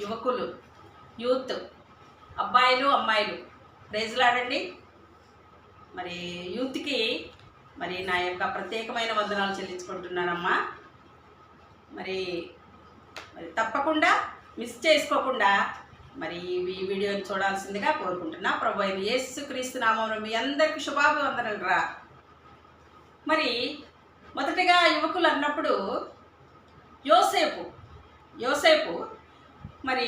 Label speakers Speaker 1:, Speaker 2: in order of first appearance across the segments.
Speaker 1: యువకులు, యూత్, అబ్బాయిలు అమ్మాయిలు ప్రైజ్లాడండి. మరి యూత్కి మరి నా యొక్క ప్రత్యేకమైన వందనాలు చెల్లించుకుంటున్నానమ్మా. మరి మరి తప్పకుండా మిస్ చేసుకోకుండా మరి ఈ వీడియోని చూడాల్సిందిగా కోరుకుంటున్నా. ప్రభు అయిన యేసుక్రీస్తు నామములో మీ అందరికీ శుభాభివందనలు రా. మరి మొదటిగా యువకులు అన్నప్పుడు యోసేపు మరి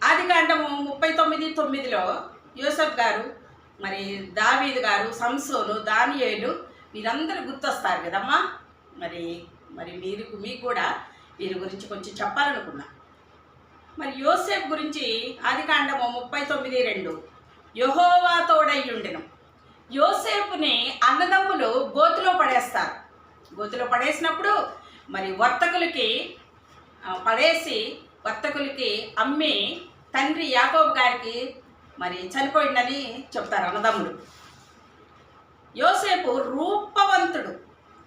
Speaker 1: ఆదికాండము 39:9లో యోసేపు గారు, మరి దావీదు గారు, సంసోను, దానియేలు వీరందరూ గుర్తొస్తారు కదమ్మా. మరి మరి మీకు కూడా వీరి గురించి కొంచెం చెప్పాలనుకున్నా. మరి యోసేపు గురించి ఆదికాండము 39:2 యెహోవా తోడయ్యుండెను. యోసేపుని అన్నదమ్ములు గోతిలో పడేస్తారు. గోతిలో పడేసినప్పుడు మరి వర్తకులకి అమ్మి తండ్రి యాకోబు గారికి మరి చనిపోయిందని చెప్తారు అన్నదమ్ములు. యోసేపు రూపవంతుడు,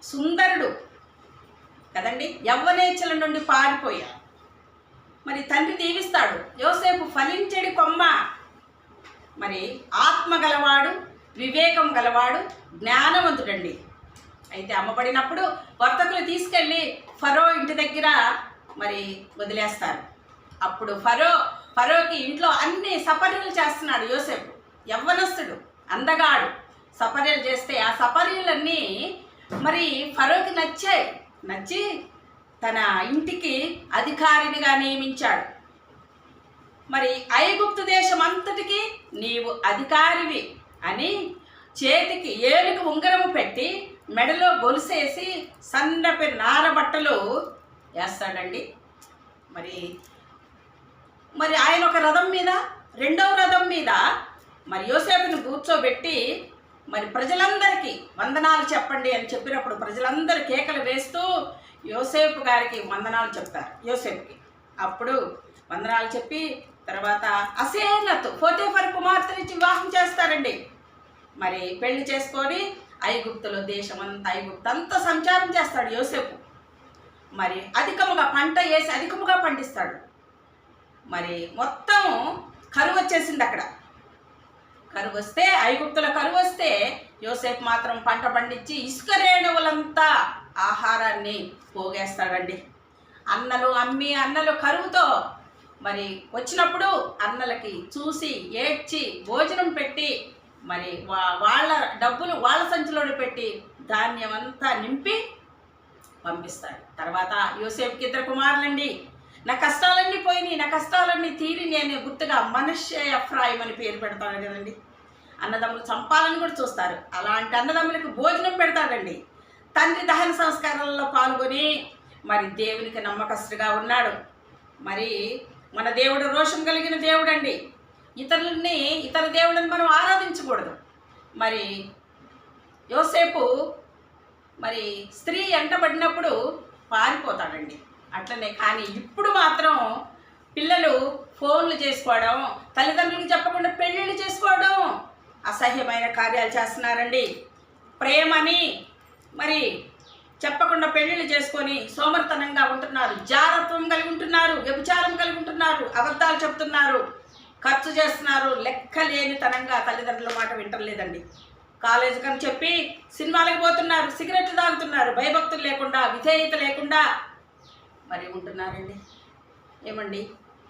Speaker 1: సుందరుడు కదండి, యవ్వనేచ్ఛల నుండి పారిపోయాడు. మరి తండ్రి దీవిస్తాడు. యోసేపు ఫలించెడి కొమ్మ, మరి ఆత్మ గలవాడు, వివేకం గలవాడు, జ్ఞానవంతుడండి. అయితే అమ్మబడినప్పుడు వర్తకులు తీసుకెళ్ళి ఫరో ఇంటి దగ్గర మరి వదిలేస్తారు. అప్పుడు ఫరోకి ఇంట్లో అన్ని సపర్యలు చేస్తున్నాడు యోసేపు. యవ్వనస్తుడు, అందగాడు, సపర్యలు చేస్తే ఆ సపర్యలన్నీ మరి ఫరోకి నచ్చి తన ఇంటికి అధికారినిగా నియమించాడు. మరి ఐగుప్తు దేశం అంతటికి నీవు అధికారివి అని చేతికి ఏలుకు ఉంగరము పెట్టి మెడలో గొలుసేసి సన్నపి నారబట్టలు వేస్తాడండి. మరి ఆయన ఒక రథం మీద, రెండవ రథం మీద మరి యోసేపుని కూర్చోబెట్టి మరి ప్రజలందరికీ వందనాలు చెప్పండి అని చెప్పినప్పుడు ప్రజలందరూ కేకలు వేస్తూ యోసేపు గారికి వందనాలు చెప్తారు. యోసేపుకి అప్పుడు వందనాలు చెప్పి తర్వాత అసేనతు పోతీఫర్ కుమార్తెనిచ్చి వివాహం చేస్తారండి. మరి పెళ్లి చేసుకొని ఐగుప్తులో ఐగుప్తంతా సంచారం చేస్తాడు యోసేపు. మరి అధికముగా పంట వేసి అధికముగా పండిస్తాడు. మరి మొత్తం కరువు వచ్చేసింది అక్కడ. ఐగుప్తుల కరువు వస్తే యోసేపు మాత్రం పంట పండించి ఇసుక రేణువులంతా ఆహారాన్ని పోగేస్తాడండి. అన్నలు కరువుతో మరి వచ్చినప్పుడు అన్నలకి చూసి ఏడ్చి భోజనం పెట్టి మరి వాళ్ళ డబ్బులు వాళ్ళ సంచిలోనే పెట్టి ధాన్యం అంతా నింపి పంపిస్తాడు. తర్వాత యోసేపుకి 2 కుమారులండి. నా కష్టాలన్నీ పోయినాయి, నా కష్టాలన్నీ తీరి నేను గుర్తుగా మనష్షే ఎఫ్రాయిం అని పేరు పెడతాడు కదండి. అన్నదమ్ములు చంపాలని కూడా చూస్తారు. అలాంటి అన్నదమ్ములకు భోజనం పెడతాడండి. తండ్రి దహన సంస్కారాలలో పాల్గొని మరి దేవునికి నమ్మకస్తుగా ఉన్నాడు. మరి మన దేవుడు రోషం కలిగిన దేవుడు అండి. ఇతర దేవుడిని మనం ఆరాధించకూడదు. మరి యోసేపు మరి స్త్రీ ఎంటబడినప్పుడు పారిపోతాడండి. అట్లనే కానీ ఇప్పుడు మాత్రం పిల్లలు ఫోన్లు చేసుకోవడం, తల్లిదండ్రులకు చెప్పకుండా పెళ్ళిళ్ళు చేసుకోవడం, అసహ్యమైన కార్యాలు చేస్తున్నారండి. ప్రేమని మరి చెప్పకుండా పెళ్ళిళ్ళు చేసుకొని సోమర్తనంగా ఉంటున్నారు, జారత్వం కలిగి ఉంటున్నారు, వ్యభిచారం కలిగి ఉంటున్నారు, అబద్ధాలు చెప్తున్నారు, ఖర్చు చేస్తున్నారు. లెక్కలేనితనంగా తల్లిదండ్రుల మాట వింటలేదండి. కాలేజీకి అని చెప్పి సినిమాలకు పోతున్నారు, సిగరెట్లు తాగుతున్నారు, భయభక్తులు లేకుండా, విధేయత లేకుండా మరి ఉంటున్నారండి. ఏమండి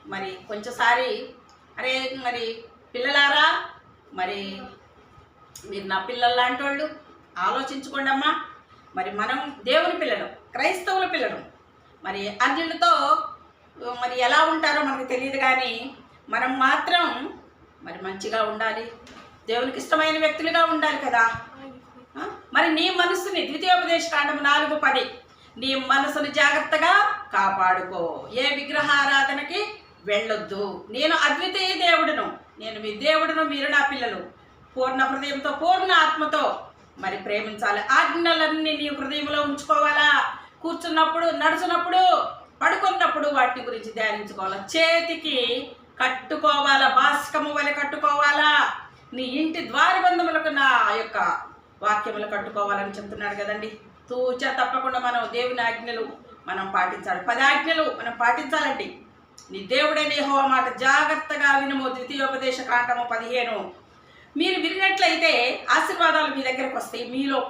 Speaker 1: మరి కొంచెంసారి మరి పిల్లలారా, మరి మీరు నా పిల్లలు లాంటి వాళ్ళు ఆలోచించుకోండి అమ్మా. మరి మనం దేవుని పిల్లలు, క్రైస్తవుల పిల్లలు. మరి అన్యులతో మరి ఎలా ఉంటారో మనకు తెలియదు, కానీ మనం మాత్రం మరి మంచిగా ఉండాలి, దేవునికి ఇష్టమైన వ్యక్తులుగా ఉండాలి కదా. మరి నీ మనసుని ద్వితీయోపదేశకాండము 4:10 నీ మనసును జాగ్రత్తగా కాపాడుకో, ఏ విగ్రహారాధనకి వెళ్ళొద్దు, నేను అద్వితీయ దేవుడును, నేను మీ దేవుడును, మీరు నా పిల్లలు. పూర్ణ హృదయంతో పూర్ణ ఆత్మతో మరి ప్రేమించాలి. ఆజ్ఞలన్నీ నీ హృదయంలో ఉంచుకోవాలా. కూర్చున్నప్పుడు, నడుచున్నప్పుడు, పడుకున్నప్పుడు వాటి గురించి ధ్యానించుకోవాలా. చేతికి కట్టుకోవాలా, బాస్కము వలె కట్టుకోవాలా. నీ ఇంటి ద్వారబంధములకు నా యొక్క వాక్యములు కట్టుకోవాలని చెప్తున్నాడు కదండి. తూచా తప్పకుండా మనం దేవుని ఆజ్ఞలు మనం పాటించాలి. 10 ఆజ్ఞలు మనం పాటించాలండి. నీ దేవుడైన యెహోవా మాట జాగ్రత్తగా వినుము. ద్వితీయోపదేశ కాండము 15. మీరు విరినట్లయితే ఆశీర్వాదాలు మీ దగ్గరకు వస్తాయి, మీలో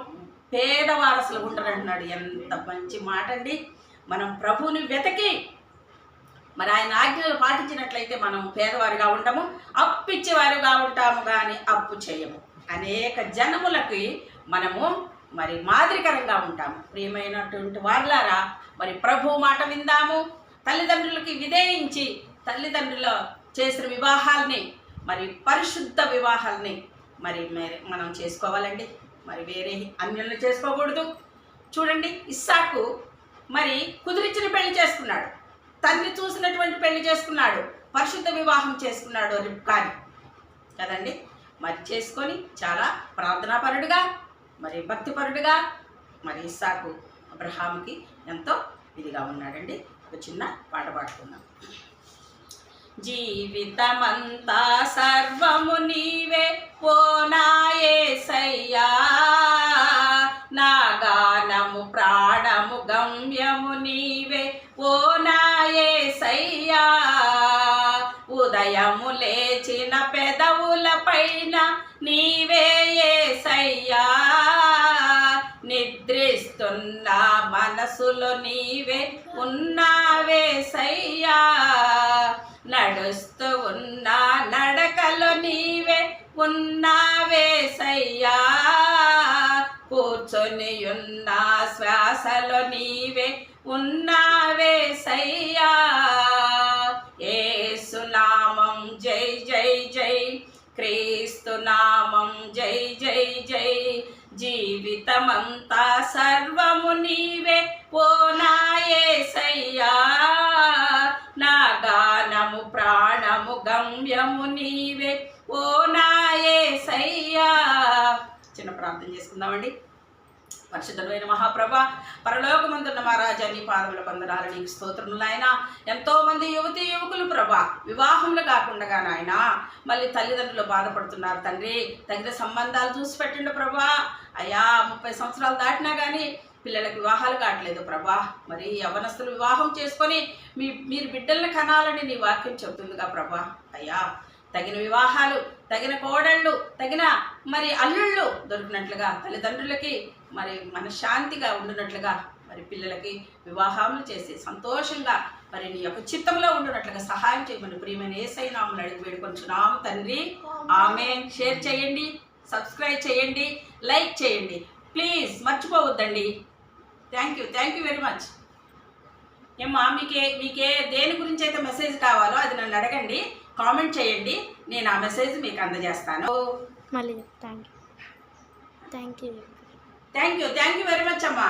Speaker 1: పేద వారసులు ఉంటారంటున్నాడు. ఎంత మంచి మాట అండి. మనం ప్రభువుని వెతకి మరి ఆయన ఆజ్ఞలు పాటించినట్లయితే మనం పేదవారిగా ఉండము, అప్పిచ్చేవారిగా ఉంటాము కానీ అప్పు చేయము. అనేక జనములకి మనము మరి మాదిరికరంగా ఉంటాము. ప్రియమైనటువంటి వారులారా, మరి ప్రభు మాట విందాము. తల్లిదండ్రులకి విధేయించి తల్లిదండ్రుల చేసిన వివాహాల్ని, మరి పరిశుద్ధ వివాహాల్ని మరి మనం చేసుకోవాలండి. మరి వేరే అన్యులను చేసుకోకూడదు. చూడండి, ఇస్సాకు మరి కుదిరించిన పెళ్లి చేసుకున్నాడు, తండ్రి చూసినటువంటి పెళ్లి చేసుకున్నాడు, పరిశుద్ధ వివాహం చేసుకున్నాడు రిబ్కాని కదండి. మరి చేసుకొని చాలా ప్రార్థనాపరుడుగా మరి భక్తిపరుడుగా మరి ఇస్సాకు అబ్రహాముకి ఎంతో ఇదిగా ఉన్నాడండి. ఒక చిన్న పాట పాడుకుందాం. జీవితమంతా సర్వము నీవే ఓ నా యేసయ్యా, నా గానము ప్రాణము గమ్యము నీవే ఓ నా యేసయ్యా. ఉదయము లేచిన పెదవుల పైన నీవే యేసయ్యా, నిద్రిస్తున్న మనసులో నీవే ఉన్నావేసయ్యా. నడుస్తూ ఉన్న నడకలో నీవే ఉన్నావేసయ్యా, కూర్చొని ఉన్న శ్వాసలో నీవే ఉన్నావేసయ్యా. యేసు నామం జై జై జై, క్రీస్తు నామం జై జై జై. జీవితమంతా సర్వము నీవే ఓ నా యేసయ్యా, నా గానము ప్రాణము గమ్యము నీవే ఓ నా యేసయ్యా. చిన్న ప్రార్థన చేసుకుందామండి. పరిశుద్ధమైన మహాప్రభ, పరలోకమందున్న మా రాజా, నీ పాదముల వందనాలు, నీకు స్తోత్రములు నాయన. ఎంతోమంది యువతీ యువకులు ప్రభా వివాహములు కాకుండా నాయన మళ్ళీ తల్లిదండ్రులు బాధపడుతున్నారు తండ్రి. తగిన సంబంధాలు చూసి పెట్టండి ప్రభా. అయ్యా 30 సంవత్సరాలు దాటినా కానీ పిల్లలకు వివాహాలు కావట్లేదు ప్రభా. మరి యవ్వనస్తులు వివాహం చేసుకొని మీరు బిడ్డలను కనాలని నీ వాక్యం చెబుతుందిగా ప్రభా. అయ్యా తగిన వివాహాలు, తగిన కోడళ్ళు, తగిన మరి అల్లుళ్ళు దొరికినట్లుగా, తల్లిదండ్రులకి మరి మనశ్శాంతిగా ఉండునట్లుగా, మరి పిల్లలకి వివాహాలు చేసి సంతోషంగా మరి నీ యొక్క చిత్తంలో ఉండునట్లుగా సహాయం చేయమని ప్రియమైన యేసయ్య నామములో అడిగి వేడుకొంచున్నాము తండ్రి. ఆమేన్. షేర్ చేయండి, సబ్స్క్రైబ్ చేయండి, లైక్ చేయండి, ప్లీజ్ మర్చిపోవద్దండి. Thank you very much. ఏమ్మా మీకే దేని గురించి అయితే మెసేజ్ కావాలో అది నన్ను అడగండి, కామెంట్ చేయండి, నేను ఆ మెసేజ్ మీకు అందజేస్తాను.
Speaker 2: మళ్ళీ థ్యాంక్ యూ
Speaker 1: వెరీ మచ్ అమ్మా.